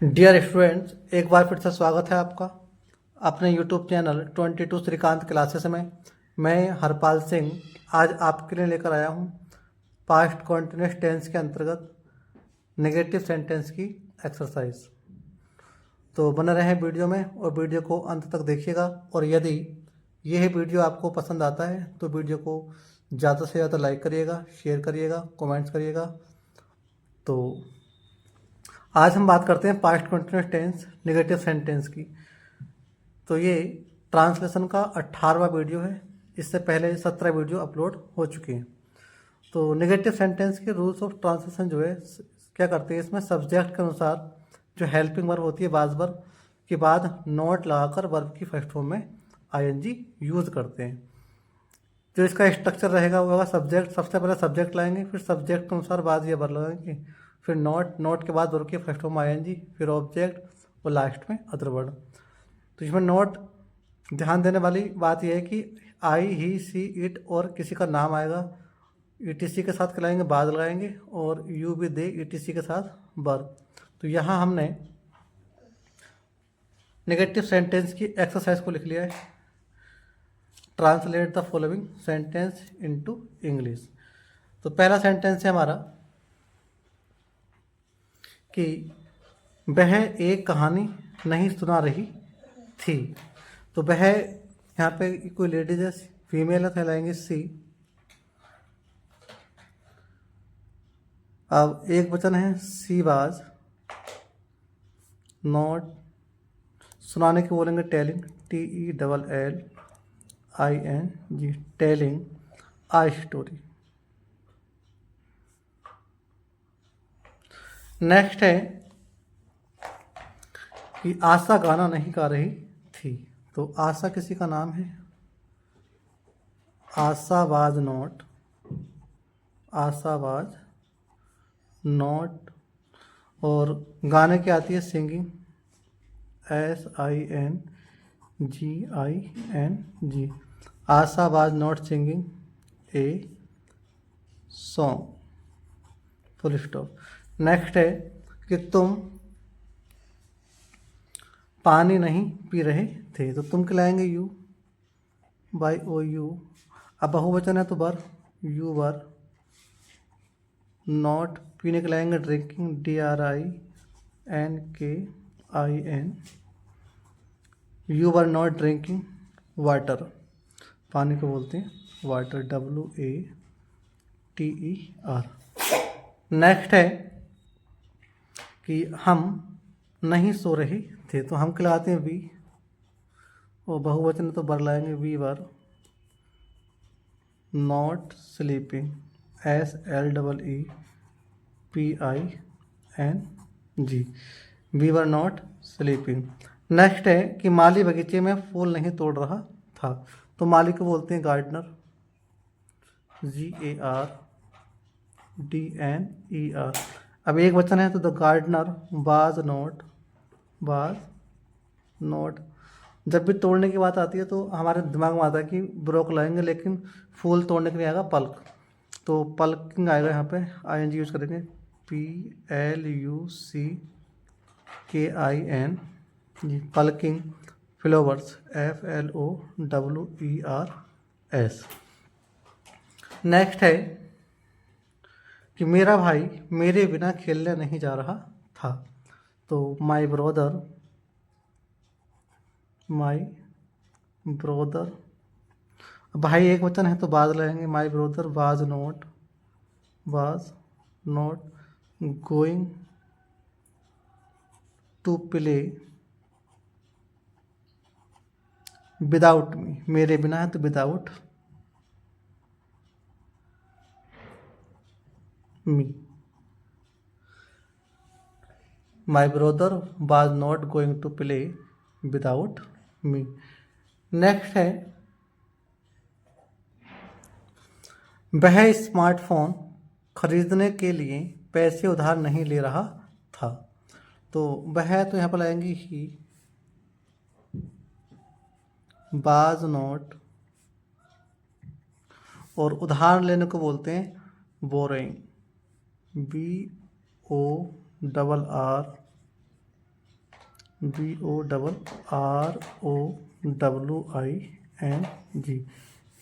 Dear students, एक बार फिर से स्वागत है आपका अपने यूट्यूब चैनल 22 श्रीकांत क्लासेस में। मैं हरपाल सिंह आज आपके लिए लेकर आया हूँ पास्ट कॉन्टिन्यूस टेंस के अंतर्गत नेगेटिव सेंटेंस की एक्सरसाइज। तो बने रहें वीडियो में और वीडियो को अंत तक देखिएगा। और यदि यह वीडियो आपको पसंद आता है तो वीडियो को ज़्यादा से ज़्यादा लाइक करिएगा, शेयर करिएगा, कमेंट्स करिएगा। तो आज हम बात करते हैं past continuous tense negative sentence की। तो ये ट्रांसलेशन का 18वां वीडियो है। इससे पहले 17 वीडियो अपलोड हो चुके हैं। तो नेगेटिव सेंटेंस के रूल्स ऑफ ट्रांसलेशन जो है क्या करते हैं, इसमें सब्जेक्ट के अनुसार जो हेल्पिंग वर्ब होती है बाज वर्ब के बाद नॉट लगाकर वर्ब की फर्स्ट फॉर्म में आईएनजी यूज़ करते हैं। जो इसका स्ट्रक्चर रहेगा वो होगा सब्जेक्ट, सबसे पहले सब्जेक्ट लाएंगे, फिर सब्जेक्ट के अनुसार बाद ये वर्ब लगाएंगे, फिर नॉट के बाद वर्ब की फर्स्ट फॉर्म आईएनजी, फिर ऑब्जेक्ट और लास्ट में अदर वर्ड। तो इसमें नॉट ध्यान देने वाली बात यह है कि आई, ही, सी, इट और किसी का नाम आएगा ईटीसी के साथ खिलाएंगे, बाद लगाएंगे, और यू भी दे ईटीसी के साथ वर्ब। तो यहाँ हमने नेगेटिव सेंटेंस की एक्सरसाइज को लिख लिया है। Translate the following sentence into English. तो पहला सेंटेंस है हमारा कि वह एक कहानी नहीं सुना रही थी। तो वह यहाँ पे कोई लेडीज है, फीमेल है, कहलाएंगे सी। अब एक वचन है सी वाज नॉट, सुनाने के बोलेंगे टेलिंग, TELLING, टेलिंग आ स्टोरी। नेक्स्ट है कि आशा गाना नहीं गा रही थी। तो आशा किसी का नाम है, Asha was not, Asha was not. और गाने की आती है singing, SINGING। Asha was not singing a song, full stop. Next है कि तुम पानी नहीं पी रहे थे। तो तुम खिलाएंगे यू, YOU। अब बहुवचन है तो वर, यू वर। नॉट पीने के लाएंगे drinking, DRINKIN। You were not drinking water, पानी को बोलते हैं वाटर, WATER। नेक्स्ट है कि हम नहीं सो रहे थे। तो हम खिलाते हैं वी, और बहुवचन है तो वर लाएंगे, we were not sleeping, SLEEPING, we were not sleeping. Next है कि माली बगीचे में फूल नहीं तोड़ रहा था। तो माली को बोलते हैं गार्डनर, GARDNER। अब एक वचन है तो द गार्डनर वाज नॉट। जब भी तोड़ने की बात आती है तो हमारे दिमाग में आता है कि ब्रोक लाएंगे, लेकिन फूल तोड़ने के लिए आएगा पल्क। तो पल्किंग आएगा, यहाँ पे ING यूज करेंगे, PLUCKIN, plucking. Flowers, FLOWERS। Next है कि मेरा भाई मेरे बिना खेलने नहीं जा रहा था। तो माई ब्रदर भाई एक वचन है तो बाद लेंगे, my brother was not going to play without me, मेरे बिना है तो without me. My brother was not going to play without me. Next है वह स्मार्टफोन खरीदने के लिए पैसे उधार नहीं ले रहा था। तो वह तो यहाँ पर लाएंगी ही, वाज नॉट, और उधार लेने को बोलते हैं borrowing, BORROWING। BORROWING।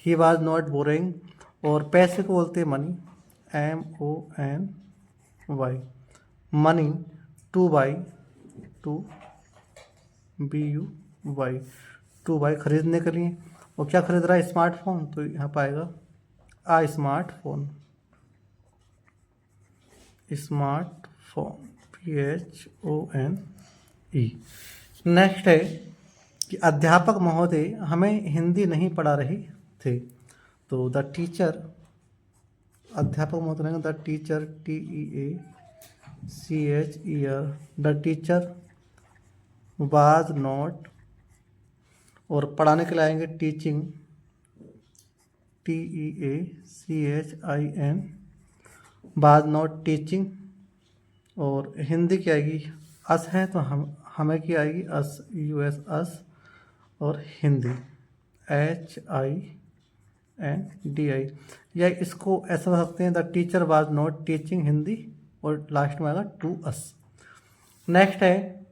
He was not boring. और पैसे को बोलते हैं money, MONY। Money, to buy, to BUY, to buy खरीदने के लिए। और क्या खरीद रहा है? स्मार्टफोन, तो यहाँ पाएगा आ स्मार्टफोन, स्मार्टफोन, PHONE। नेक्स्ट है कि अध्यापक महोदय हमें हिंदी नहीं पढ़ा रही थे। तो द टीचर, अध्यापक महोदय, the teacher, TEACHER, the teacher was not. और पढ़ाने के लिए आएंगे teaching, TEACHIN, was not teaching. और हिंदी की आएगी अस है तो हमें की आएगी अस, US अस। और हिंदी HINDI। या इसको ऐसा बता सकते हैं, the teacher was not teaching Hindi, और लास्ट में आएगा टू अस। नेक्स्ट है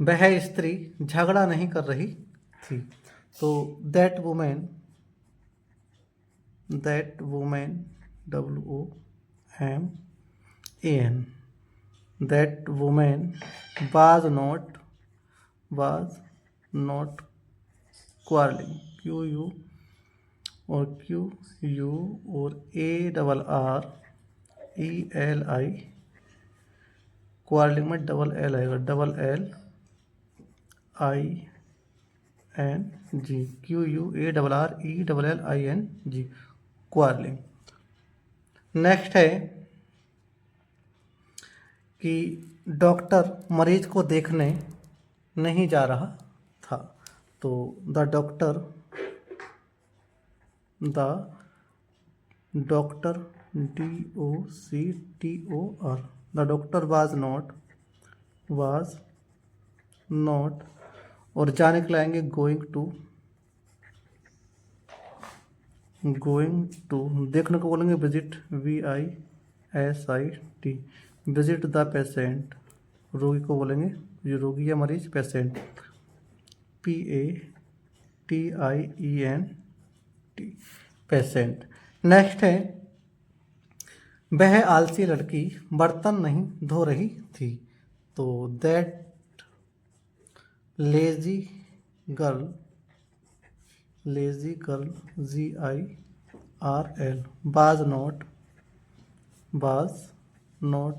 वह स्त्री झगड़ा नहीं कर रही थी। तो that women, WOMAN, that women was not quarrelling, QU और QU और ARRELI, क्वारलिंग में डबल L आएगा, DLLING, QUARRELLING, क्वारलिंग। नेक्स्ट है कि डॉक्टर मरीज को देखने नहीं जा रहा था। तो the doctor DOCTOR, the doctor was not. और जाने के लाएंगे गोइंग टू। देखने को बोलेंगे visit, VISIT, visit the patient. रोगी को बोलेंगे, जो रोगी या मरीज, पेशेंट, PATIENT, पेशेंट। नेक्स्ट है वह आलसी लड़की बर्तन नहीं धो रही थी। तो that lazy girl, GIRL, was not.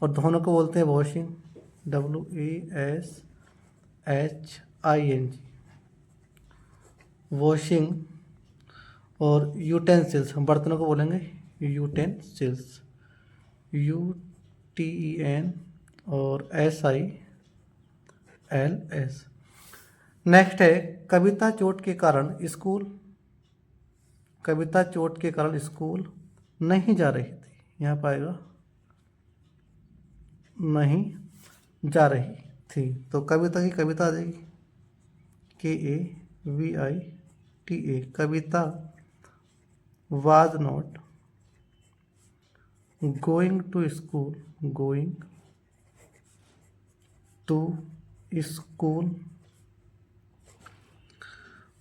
और धोने को बोलते हैं वॉशिंग, WASHING, वॉशिंग। और यूटेंसिल्स, बर्तनों को बोलेंगे यूटेंसिल्स, UTEN और SILS। नेक्स्ट है कविता चोट के कारण स्कूल नहीं जा रही थी। यहाँ पाएगा नहीं जा रही थी। तो कविता की कविता आ जाएगी, KAVITA, Kavita was not going to school.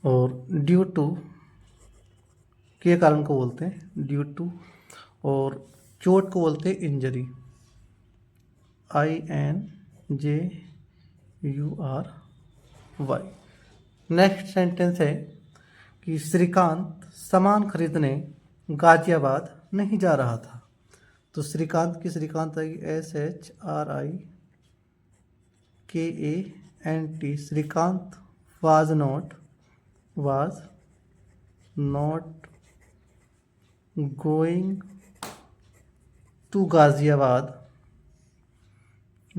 और ड्यू टू के कारण को बोलते हैं ड्यू टू। और चोट को बोलते हैं इंजरी, INJURY। नेक्स्ट सेंटेंस है कि श्रीकांत सामान खरीदने गाजियाबाद नहीं जा रहा था। तो श्रीकांत की श्रीकांत आएगी SHRIKANT, Shrikant was not going to Ghaziabad,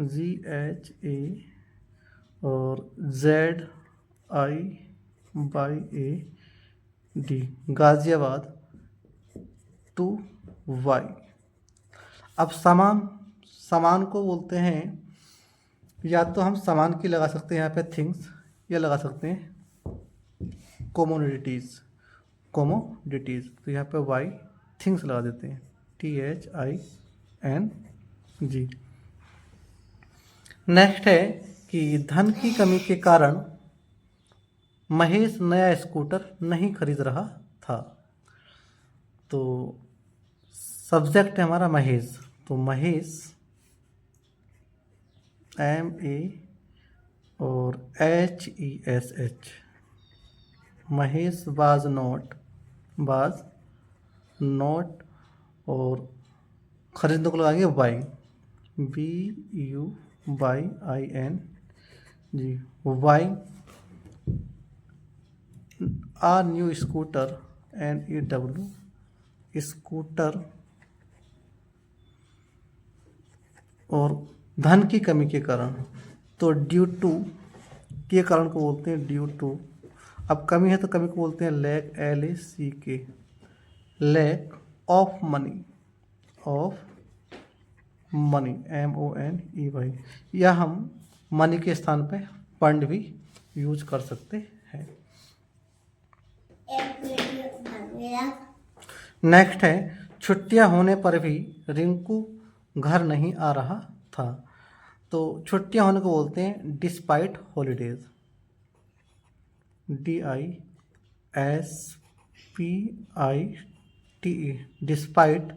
GHA और ZIYAD, गाजियाबाद टू वाई। अब सामान को बोलते हैं, या तो हम सामान की लगा सकते हैं यहाँ पे थिंग्स, या लगा सकते हैं कोमोडिटीज़। तो यहाँ पे वाई थिंग्स लगा देते हैं, THING। नेक्स्ट है कि धन की कमी के कारण महेश नया स्कूटर नहीं खरीद रहा था। तो सब्जेक्ट है हमारा महेश, तो महेश MA और HESH, महेश वाज नॉट और खरीदने को लगाएंगे बाई, BUYIN जी, buy a new scooter NEW, scooter, और धन की कमी के कारण, तो ड्यू टू के कारण को बोलते हैं ड्यू टू। अब कमी है तो कमी को बोलते हैं lack, LACK, lack of money, MONEY, या हम मनी के स्थान पे फंड भी यूज कर सकते हैं। नेक्स्ट है छुट्टियां होने पर भी रिंकू घर नहीं आ रहा था। तो छुट्टियां होने को बोलते हैं despite holidays, DISPITE, despite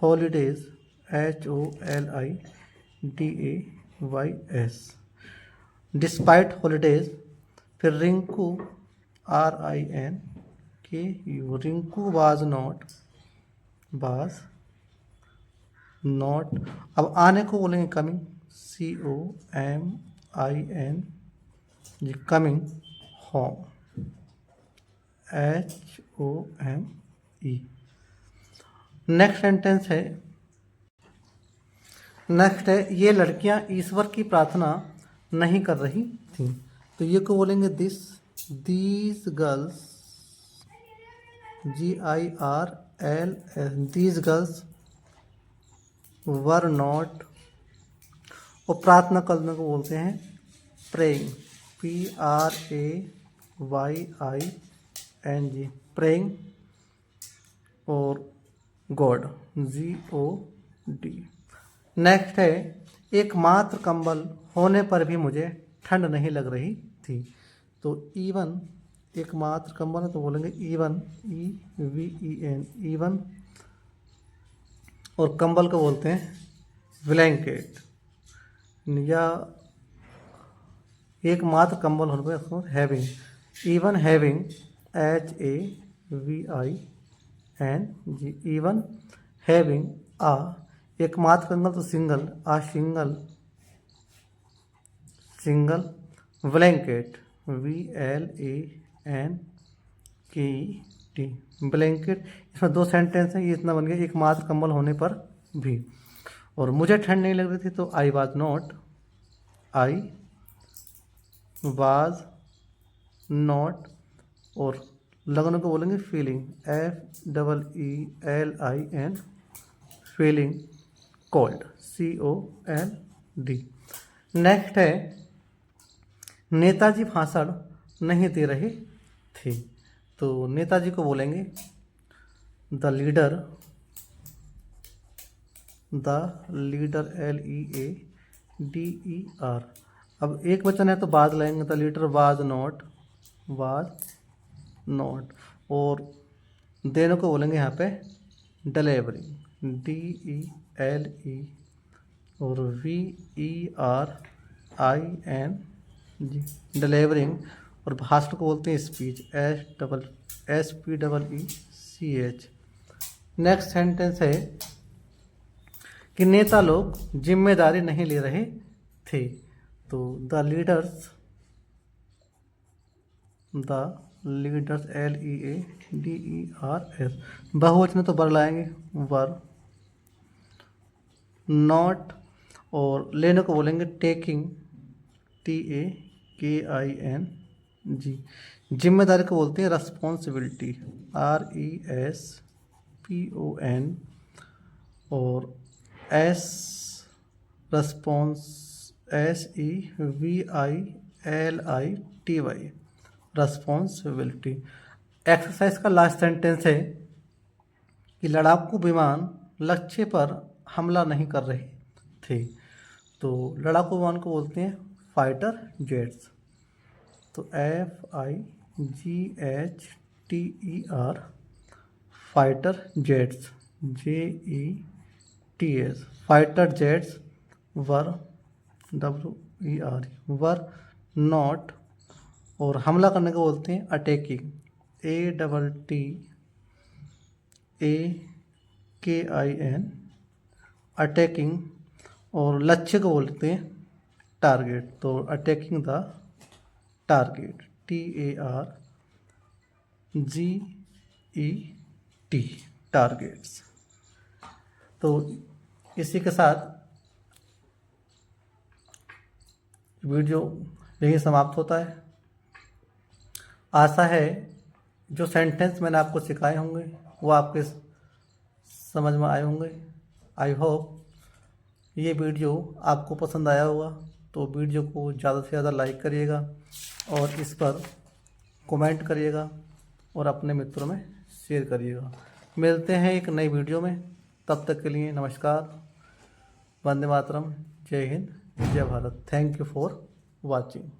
holidays, HOLIDAYS, despite holidays. फिर Rinku RINKU, Rinku was not. अब आने को बोलेंगे coming, COMIN G, coming home, HOME। Next है ये लड़कियां ईश्वर की प्रार्थना नहीं कर रही थी। तो ये को बोलेंगे these girls, GIRLS, these girls were not, और प्रार्थना करने को बोलते हैं प्रेइंग, PRAYING, प्रेइंग, और गॉड, GOD। नेक्स्ट है एकमात्र कंबल होने पर भी मुझे ठंड नहीं लग रही थी। तो इवन एकमात्र कंबल है तो बोलेंगे इवन, EVEN, इवन, और कंबल को बोलते हैं ब्लैंकेट, या एकमात्र कंबल होने पर उसको having, even having, HAVING, even having आ, एकमात्र कंबल तो सिंगल, आ सिंगल ब्लैंकेट, BLANKET, ब्लैंकेट। इसमें दो सेंटेंस है, ये इतना बन गया एकमात्र कंबल होने पर भी। और मुझे ठंड नहीं लग रही थी तो I was not, और लगने को बोलेंगे feeling, FEELIN, feeling cold, COLD। Next है नेताजी भाषण नहीं दे रहे थे। तो नेताजी को बोलेंगे द लीडर, LEADER। अब एक वचन है तो बाद लाएंगे, द लीडर वाज नॉट, और देने को बोलेंगे यहाँ पे डिलीवरिंग, DELE, और VERING, डिलीवरिंग। और भाषण को बोलते हैं स्पीच, SPEECH। नेक्स्ट सेंटेंस है कि नेता लोग जिम्मेदारी नहीं ले रहे थे। तो द लीडर्स, LEADERS, बहुवचन तो वर लाएंगे, वर नॉट, और लेने को बोलेंगे टेकिंग, TAKING। जिम्मेदारी को बोलते हैं रेस्पॉन्सिबिलिटी, RESPON, और RESPONSIBILITY, रेस्पॉन्सिबिलिटी। एक्सरसाइज का लास्ट सेंटेंस है कि लड़ाकू विमान लक्ष्य पर हमला नहीं कर रहे थे। तो लड़ाकू विमान को बोलते हैं फाइटर जेट्स। तो FIGHTER fighter jets, JETS fighter jets were WER were not, और हमला करने को बोलते हैं अटैकिंग, ATTAKIN अटैकिंग, और लक्ष्य को बोलते हैं टारगेट। तो attacking the target, TARGET targets. तो इसी के साथ वीडियो यही समाप्त होता है। आशा है जो सेंटेंस मैंने आपको सिखाए होंगे वो आपके समझ में आए होंगे। आई होप ये वीडियो आपको पसंद आया होगा। तो वीडियो को ज़्यादा से ज़्यादा लाइक करिएगा और इस पर कमेंट करिएगा और अपने मित्रों में शेयर करिएगा। मिलते हैं एक नई वीडियो में, तब तक के लिए नमस्कार, वंदे मातरम, जय हिंद, जय Bharat. Thank you for watching.